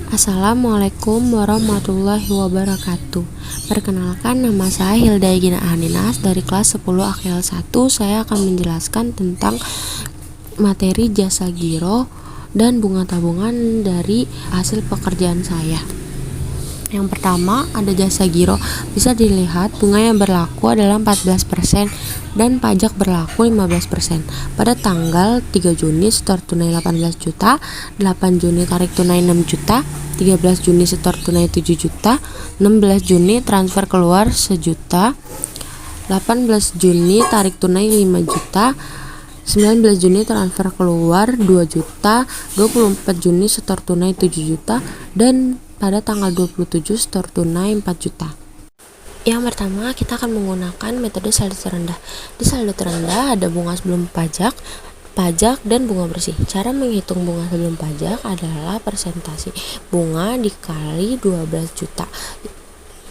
Assalamualaikum warahmatullahi wabarakatuh. Perkenalkan, nama saya Hilda Gina Ahninas dari kelas 10 Akil 1. Saya akan menjelaskan tentang materi jasa giro dan bunga tabungan dari hasil pekerjaan saya. Yang pertama, ada jasa giro. Bisa dilihat bunga yang berlaku adalah 14% dan pajak berlaku 15%. Pada tanggal 3 Juni setor tunai 18 juta, 8 Juni tarik tunai 6 juta, 13 Juni setor tunai 7 juta, 16 Juni transfer keluar 1 juta, 18 Juni tarik tunai 5 juta, 19 Juni transfer keluar 2 juta, 24 Juni setor tunai 7 juta, dan pada tanggal 27 setor tunai 4 juta. Yang pertama, kita akan menggunakan metode saldo terendah. Di saldo terendah ada bunga sebelum pajak, dan bunga bersih. Cara menghitung bunga sebelum pajak adalah persentase bunga dikali 12 juta.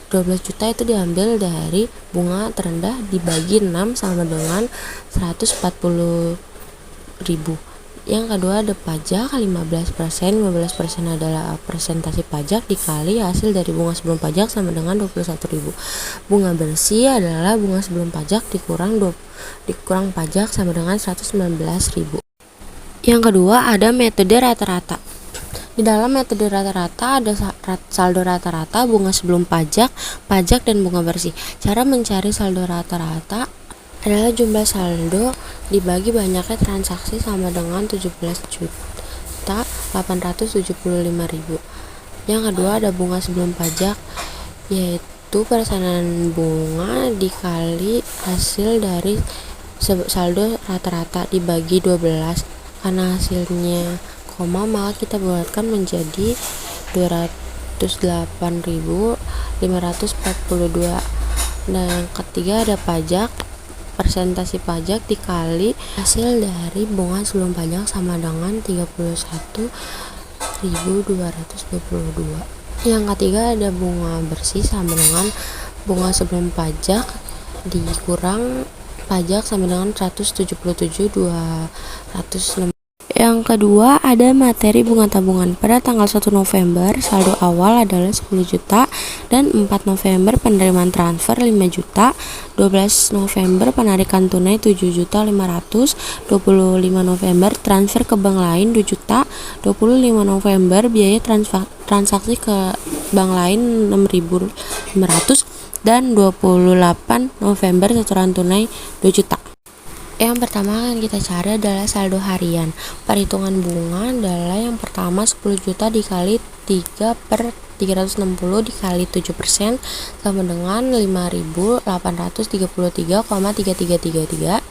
12 juta itu diambil dari bunga terendah dibagi 6 sama dengan 140.000. Yang kedua ada pajak 15%. 15% adalah persentase pajak dikali hasil dari bunga sebelum pajak sama dengan 21.000. Bunga bersih adalah bunga sebelum pajak dikurang pajak sama dengan 119.000. Yang kedua ada metode rata-rata. Di dalam metode rata-rata ada saldo rata-rata, bunga sebelum pajak, dan bunga bersih. Cara mencari saldo rata-rata adalah jumlah saldo dibagi banyaknya transaksi sama dengan 17.875.000. Yang kedua ada bunga sebelum pajak, yaitu persenan bunga dikali hasil dari saldo rata-rata dibagi 12. Karena hasilnya koma, maka kita buatkan menjadi 208.542. Dan yang ketiga ada pajak. Persentase pajak dikali hasil dari bunga sebelum pajak sama dengan 31.222. Yang ketiga ada bunga bersih sama dengan bunga sebelum pajak dikurang pajak sama dengan 177.206. Yang kedua ada materi bunga tabungan. Pada tanggal 1 November saldo awal adalah 10 juta dan 4 November penerimaan transfer 5 juta, 12 November penarikan tunai 7.500.000, 25 November transfer ke bank lain 2 juta, 25 November biaya transaksi ke bank lain 6.500, dan 28 November setoran tunai 2 juta. Yang pertama yang kita cari adalah saldo harian. Perhitungan bunga adalah yang pertama 10 juta dikali 3/360 dikali 7% sama dengan 5.833,3333.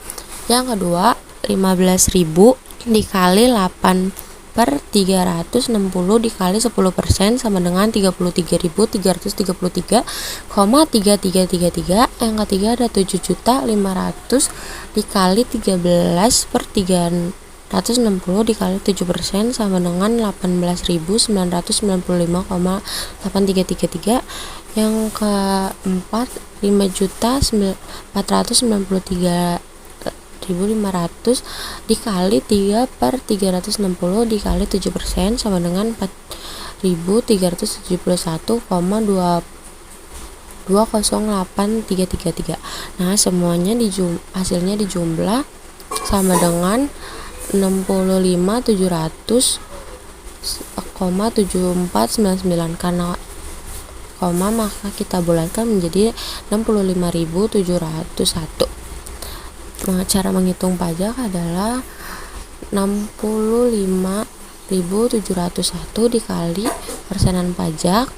Yang kedua 15.000 dikali 8/360 dikali 10% sama dengan 33.333,3333. Yang ketiga ada 7.500.000 dikali 13/360 dikali 7% sama dengan 18.995,8333. Yang keempat 5.493.500 dikali 3/360 dikali 7% sama dengan 4.371,208.333. Nah, semuanya hasilnya dijumlah sama dengan 65.700,7499. Karena koma maka kita bulatkan menjadi 65.701. Cara menghitung pajak adalah 65.701 dikali persenan pajak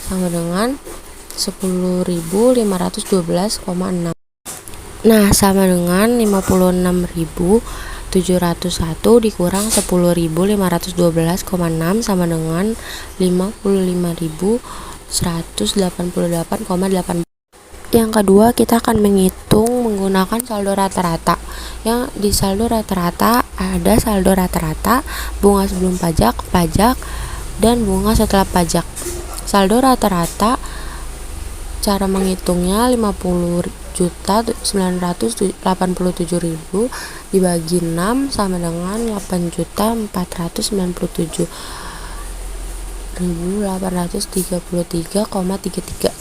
sama dengan 10.512,6. Nah, sama dengan 56.701 dikurang 10.512,6 sama dengan 55.188,8. Yang kedua kita akan menghitung menggunakan saldo rata-rata. Yang di saldo rata-rata ada saldo rata-rata, bunga sebelum pajak, dan bunga setelah pajak. Saldo rata-rata cara menghitungnya 50.987.000 dibagi 6 sama dengan 8.497.000. 14.833,33.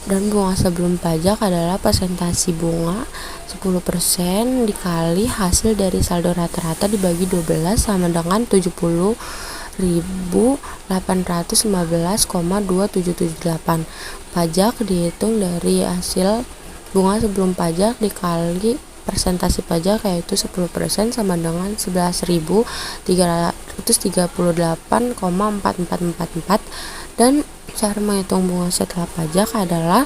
Dan bunga sebelum pajak adalah presentasi bunga 10% dikali hasil dari saldo rata-rata dibagi 12 sama dengan 70.815,2778. Pajak dihitung dari hasil bunga sebelum pajak dikali presentasi pajak, yaitu 10% sama dengan 11.338,4444. Dan cara menghitung bunga setelah pajak adalah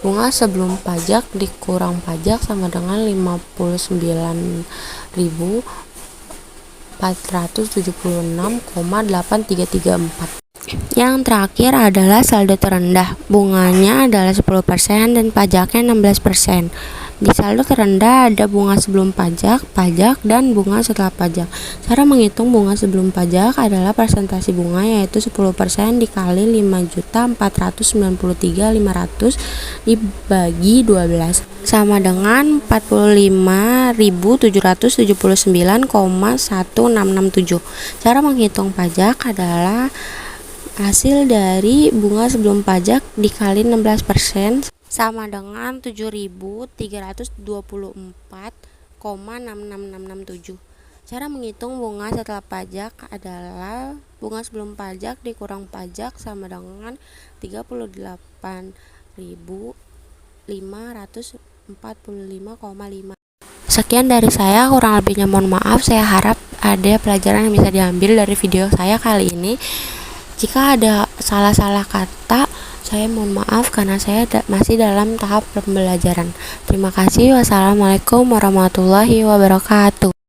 bunga sebelum pajak dikurang pajak sama dengan 59.476,8334. Yang terakhir adalah saldo terendah. Bunganya adalah 10% dan pajaknya 16%. Di saldo terendah ada bunga sebelum pajak, pajak, dan bunga setelah pajak. Cara menghitung bunga sebelum pajak adalah presentasi bunga, yaitu 10% dikali 5.493.500 dibagi 12 sama dengan 45.779,1667. Cara menghitung pajak adalah hasil dari bunga sebelum pajak dikali 16% sama dengan 7.324,66667. Cara menghitung bunga setelah pajak adalah bunga sebelum pajak dikurang pajak sama dengan 38.545,5. Sekian dari saya, kurang lebihnya mohon maaf. Saya harap ada pelajaran yang bisa diambil dari video saya kali ini. Jika ada salah-salah kata, saya mohon maaf karena saya masih dalam tahap pembelajaran. Terima kasih. Wassalamualaikum warahmatullahi wabarakatuh.